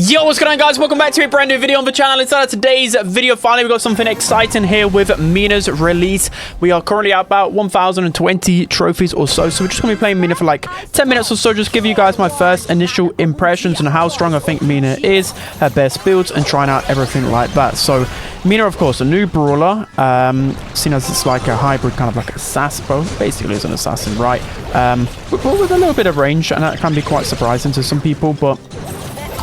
Yo, what's going on, guys? Welcome back to a brand new video on the channel. Inside of today's video, finally we got something exciting here with Mina's release. We are currently at about 1,020 trophies or so, so we're just going to be playing Mina for like 10 minutes or so. Just give you guys my first initial impressions on how strong I think Mina is, her best builds, and trying out everything like that. So Mina, of course, a new brawler, seen as it's like a hybrid, kind of like assassin, basically is an assassin, right? But with a little bit of range, and that can be quite surprising to some people, but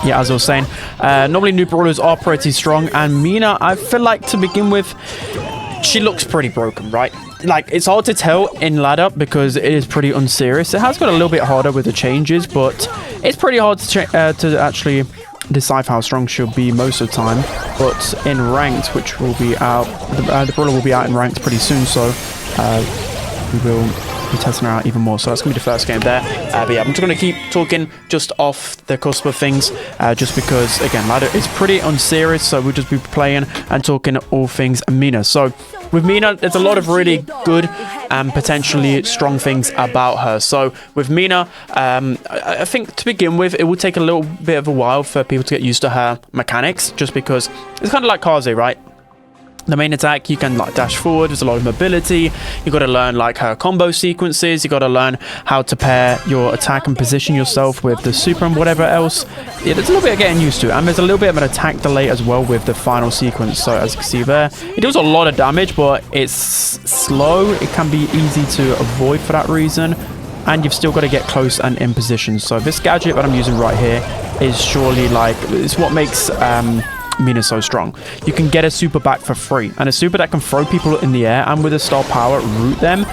yeah, as I was saying, normally new brawlers are pretty strong, and Mina, I feel like to begin with, she looks pretty broken, right? Like, it's hard to tell in ladder because it is pretty unserious. It has got a little bit harder with the changes, but it's pretty hard to actually decipher how strong she'll be most of the time. But in ranked, which will be out, the brawler will be out in ranked pretty soon, so we will be testing her out even more. So that's gonna be the first game there. But yeah, I'm just gonna keep talking just off the cusp of things, just because again, ladder is pretty unserious, so we'll just be playing and talking all things Mina. So with Mina, there's a lot of really good and potentially strong things about her. So with Mina, I think to begin with, it will take a little bit of a while for people to get used to her mechanics, just because it's kind of like Kaze, right? The main attack, you can like dash forward, there's a lot of mobility, you got to learn like her combo sequences, you got to learn how to pair your attack and position yourself with the super and whatever else. Yeah, there's a little bit of getting used to, and there's a little bit of an attack delay as well with the final sequence. So as you can see there, it does a lot of damage, but it's slow. It can be easy to avoid for that reason, and you've still got to get close and in position. So this gadget that I'm using right here is surely like, it's what makes Mina so strong. You can get a super back for free, and a super that can throw people in the air and with a star power root them.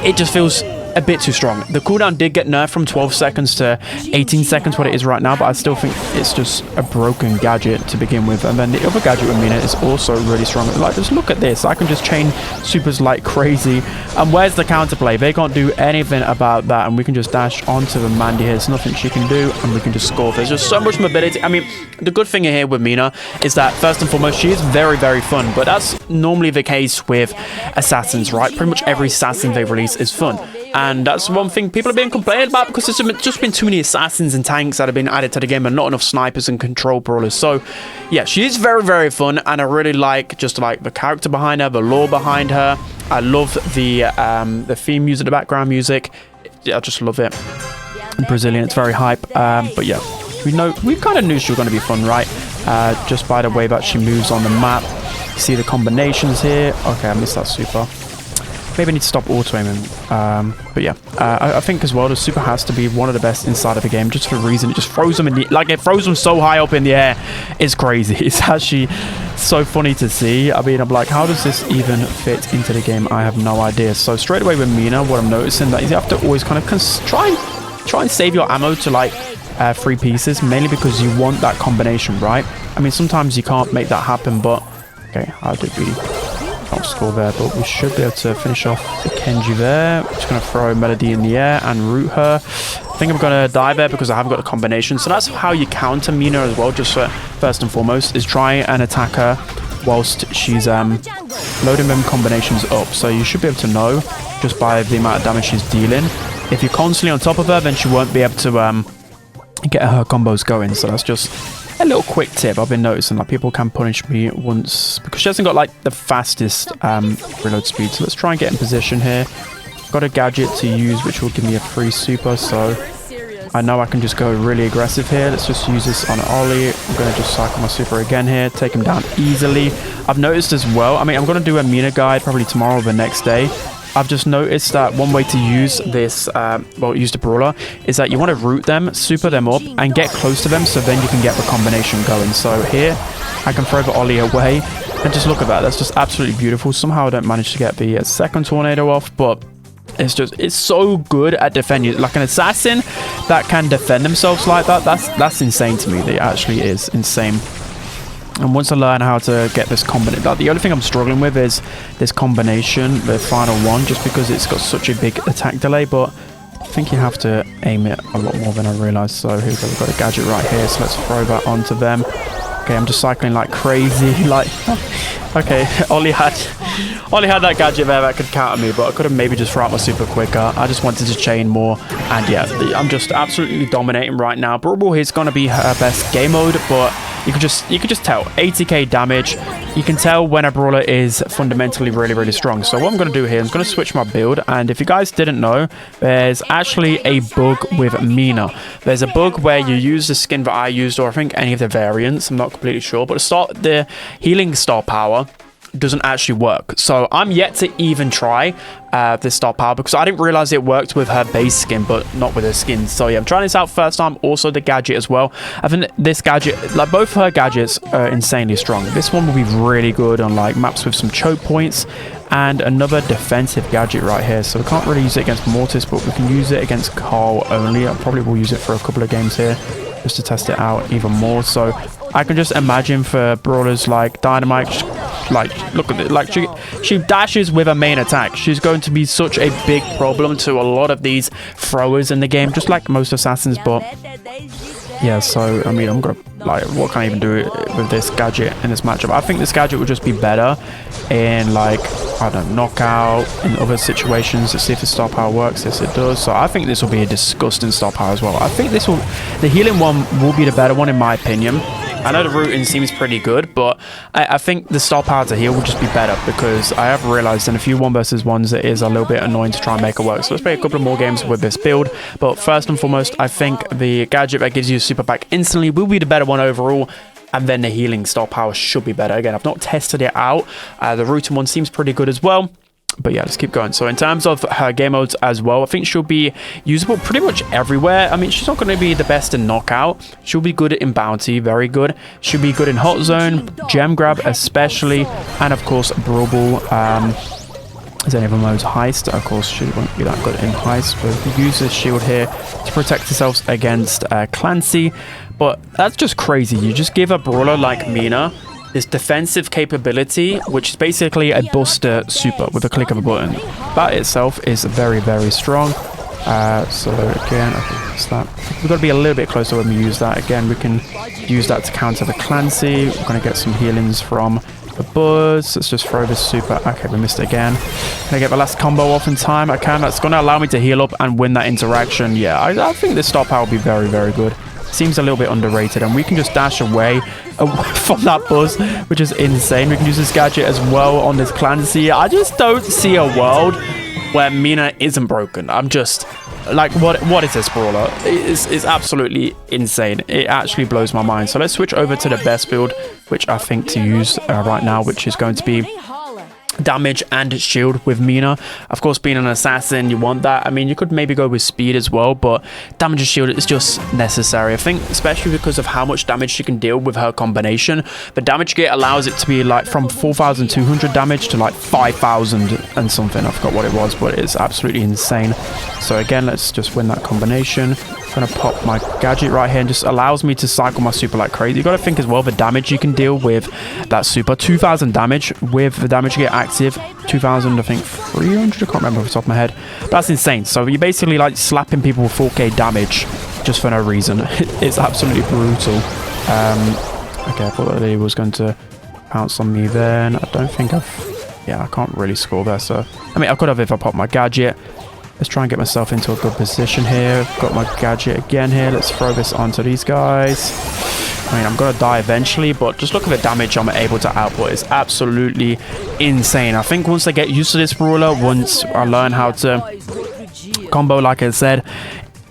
It just feels a bit too strong. The cooldown did get nerfed from 12 seconds to 18 seconds, what it is right now, but I still think it's just a broken gadget to begin with. And then the other gadget with Mina is also really strong. Like, just look at this. I can just chain supers like crazy. And where's the counterplay? They can't do anything about that, and we can just dash onto the Mandy here. There's nothing she can do, and we can just score. There's just so much mobility. I mean, the good thing here with Mina is that first and foremost, she is very, very fun, but that's normally the case with assassins, right? Pretty much every assassin they release is fun. And that's one thing people have been complaining about, because there's just been too many assassins and tanks that have been added to the game and not enough snipers and control brawlers. So yeah, she is very, very fun, and I really like just like the character behind her, the lore behind her. I love the theme music, the background music. I just love it. Brazilian, it's very hype. But yeah, we kind of knew she was going to be fun, right? Just by the way that she moves on the map. You see the combinations here. Okay, I missed that super. Maybe I need to stop auto-aiming. But yeah, I think as well, the super has to be one of the best inside of the game, just for a reason. It just throws them in the, like, it throws them so high up in the air. It's crazy. It's actually so funny to see. I mean, I'm like, how does this even fit into the game? I have no idea. So straight away with Mina, what I'm noticing that is you have to always kind of try and save your ammo to like 3 pieces, mainly because you want that combination, right? I mean, sometimes you can't make that happen, but okay, I did really score there, but we should be able to finish off the Kenji there. I'm just going to throw Melody in the air and root her. I think I'm going to die there because I haven't got a combination. So that's how you counter Mina as well, just first and foremost, is try and attack her whilst she's loading them combinations up. So you should be able to know just by the amount of damage she's dealing. If you're constantly on top of her, then she won't be able to get her combos going. So that's just a little quick tip I've been noticing, that people can punish me once because she hasn't got like the fastest reload speed. So let's try and get in position here. Got a gadget to use which will give me a free super, so I know I can just go really aggressive here. Let's just use this on Ollie. I'm going to just cycle my super again here, take him down easily. I've noticed as well, I mean, I'm going to do a Mina guide probably tomorrow or the next day. I've just noticed that one way to use this, well, use the brawler, is that you want to root them, super them up, and get close to them, so then you can get the combination going. So here, I can throw the Ollie away, and just look at that. That's just absolutely beautiful. Somehow I don't manage to get the second tornado off, but it's so good at defending. Like an assassin that can defend themselves like that, that's insane to me. It actually is insane. And once I learn how to get this combination, the only thing I'm struggling with is this combination, the final one, just because it's got such a big attack delay. But I think you have to aim it a lot more than I realized. So here we go, we've got a gadget right here, so let's throw that onto them. Okay, I'm just cycling like crazy. Like, okay, Ollie had that gadget there that could counter me, but I could have maybe just thrown out my super quicker. I just wanted to chain more, and yeah, I'm just absolutely dominating right now. Brawl is going to be her best game mode, but you could just tell 80k damage. You can tell when a brawler is fundamentally really strong. So what I'm going to do here, I'm going to switch my build, and if you guys didn't know, there's actually a bug with Mina. There's a bug where you use the skin that I used, or I think any of the variants, I'm not completely sure, but the healing star power doesn't actually work. So I'm yet to even try this star power, because I didn't realize it worked with her base skin but not with her skin. So yeah, I'm trying this out first time. Also the gadget as well. I think this gadget, like both her gadgets, are insanely strong. This one will be really good on like maps with some choke points, and another defensive gadget right here. So we can't really use it against Mortis, but we can use it against Carl only. I probably will use it for a couple of games here just to test it out even more. So I can just imagine for brawlers like Dynamite, like look at it, like she dashes with a main attack. She's going to be such a big problem to a lot of these throwers in the game, just like most assassins. But yeah, so I mean, I'm gonna, like, what can I even do with this gadget in this matchup? I think this gadget would just be better in, like, I don't know, knockout, in other situations. Let's see if the star power works. Yes, it does. So I think this will be a disgusting star power as well. I think the healing one will be the better one in my opinion. I know the routing seems pretty good, but I think the star power to heal will just be better, because I have realized in a few 1 versus 1s it is a little bit annoying to try and make it work. So let's play a couple of more games with this build. But first and foremost, I think the gadget that gives you a super pack instantly will be the better one overall. And then the healing star power should be better. Again, I've not tested it out. The routing one seems pretty good as well. But yeah, let's keep going. So in terms of her game modes as well, I think she'll be usable pretty much everywhere. I mean, she's not going to be the best in knockout. She'll be good in bounty, very good. She'll be good in hot zone, gem grab especially, and of course Brawl Ball. Is any of the modes heist? Of course, she won't be that good in heist. But we use this shield here to protect ourselves against Clancy. But that's just crazy. You just give a brawler like Mina this defensive capability, which is basically a buster super with a click of a button. That itself is very strong. So again, I think it's that. We've got to be a little bit closer when we use that. Again, we can use that to counter the Clancy. We're going to get some healings from the Buzz. Let's just throw this super. Okay, we missed it again. Can I get the last combo off in time? I can. That's going to allow me to heal up and win that interaction. Yeah, I think this star power will be very good. Seems a little bit underrated, and we can just dash away from that Buzz, which is insane. We can use this gadget as well on this Clancy. I just don't see a world where Mina isn't broken. I'm just like, what is this brawler? It's absolutely insane. It actually blows my mind. So let's switch over to the best build, which I think to use right now, which is going to be damage and shield with Mina. Of course, being an assassin, you want that. I mean, you could maybe go with speed as well, but damage and shield is just necessary. I think especially because of how much damage she can deal with her combination. The damage gate allows it to be like from 4,200 damage to like 5,000 and something. I forgot what it was, but it's absolutely insane. So again, let's just win that combination. I'm gonna pop my gadget right here, and just allows me to cycle my super like crazy. You got to think as well the damage you can deal with that super. 2,000 damage with the damage get active. 2,000, I think 300. I can't remember off the top of my head. That's insane. So you're basically like slapping people with 4k damage just for no reason. It's absolutely brutal. Okay, I thought that he was going to pounce on me then. I don't think I can't really score there. So I mean, I could have if I pop my gadget. Let's try and get myself into a good position here. Got my gadget again here. Let's throw this onto these guys. I mean, I'm going to die eventually, but just look at the damage I'm able to output. It's absolutely insane. I think once I get used to this brawler, once I learn how to combo, like I said,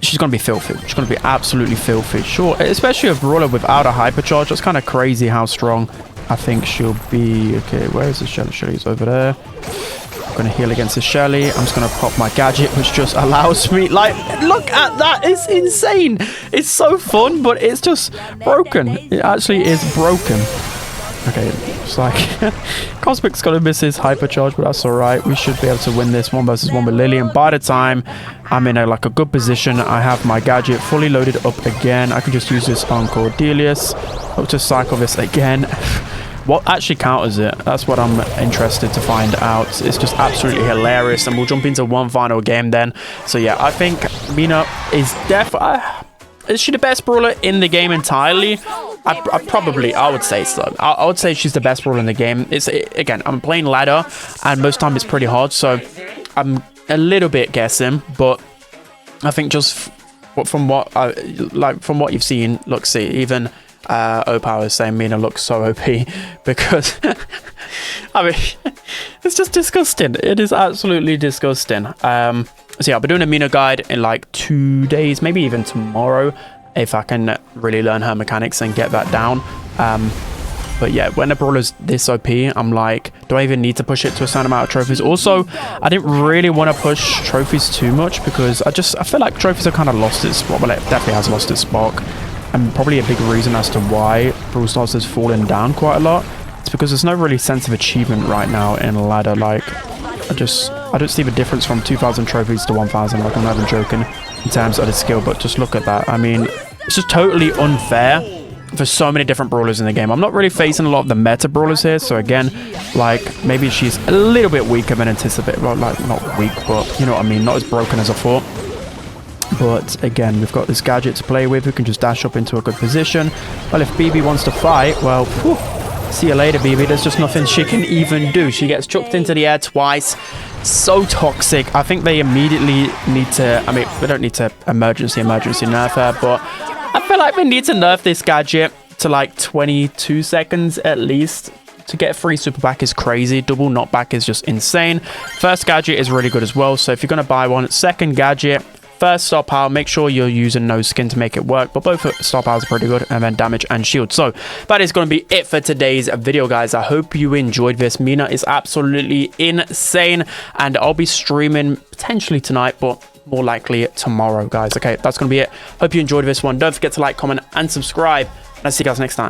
she's going to be filthy. She's going to be absolutely filthy. Sure, especially a brawler without a hypercharge. That's kind of crazy how strong I think she'll be. Okay, where is the Shelly? Shelly's over there. I'm going to heal against the Shelly. I'm just going to pop my gadget, which just allows me, like, look at that. It's insane. It's so fun, but it's just broken. It actually is broken. Okay, it's like Cosmic's going to miss his hypercharge, but that's all right. We should be able to win this 1 versus 1 with Lily. And by the time I'm in a good position, I have my gadget fully loaded up again. I can just use this on Cordelius. Hope to cycle this again. What actually counters it? That's what I'm interested to find out. It's just absolutely hilarious, and we'll jump into one final game then. So yeah, I think Mina is definitely... is she the best brawler in the game entirely? I would say so. I would say she's the best brawler in the game. Again, I'm playing ladder, and most time it's pretty hard, so I'm a little bit guessing, but I think just from what you've seen, look, see, even Opower is saying Mina looks so OP because, I mean, it's just disgusting. It is absolutely disgusting. So yeah, I'll be doing a Mina guide in like 2 days, maybe even tomorrow, if I can really learn her mechanics and get that down. But yeah, when a brawler's this OP, I'm like, do I even need to push it to a certain amount of trophies? Also, I didn't really want to push trophies too much because I feel like trophies have kind of lost its spot. Well, it definitely has lost its spark. And probably a big reason as to why Brawl Stars has fallen down quite a lot. It's because there's no really sense of achievement right now in a ladder. Like, I don't see the difference from 2,000 trophies to 1,000. Like, I'm not even joking in terms of the skill, but just look at that. I mean, it's just totally unfair for so many different brawlers in the game. I'm not really facing a lot of the meta brawlers here, so again, like, maybe she's a little bit weaker than anticipated. Well, like, not weak, but you know what I mean, not as broken as I thought. But again, we've got this gadget to play with who can just dash up into a good position. Well, if BB wants to fight, well, whew, see you later, BB. There's just nothing she can even do. She gets chucked into the air twice. So toxic. I think they immediately need to, I mean, they don't need to emergency nerf her, but I feel like we need to nerf this gadget to like 22 seconds at least. To get free super back is crazy. Double knockback is just insane. First gadget is really good as well. So if you're going to buy one, second gadget, first star power, make sure you're using no skin to make it work. But both star powers are pretty good. And then damage and shield. So that is going to be it for today's video, guys. I hope you enjoyed this. Mina is absolutely insane. And I'll be streaming potentially tonight, but more likely tomorrow, guys. Okay, that's going to be it. Hope you enjoyed this one. Don't forget to like, comment, and subscribe. And I'll see you guys next time.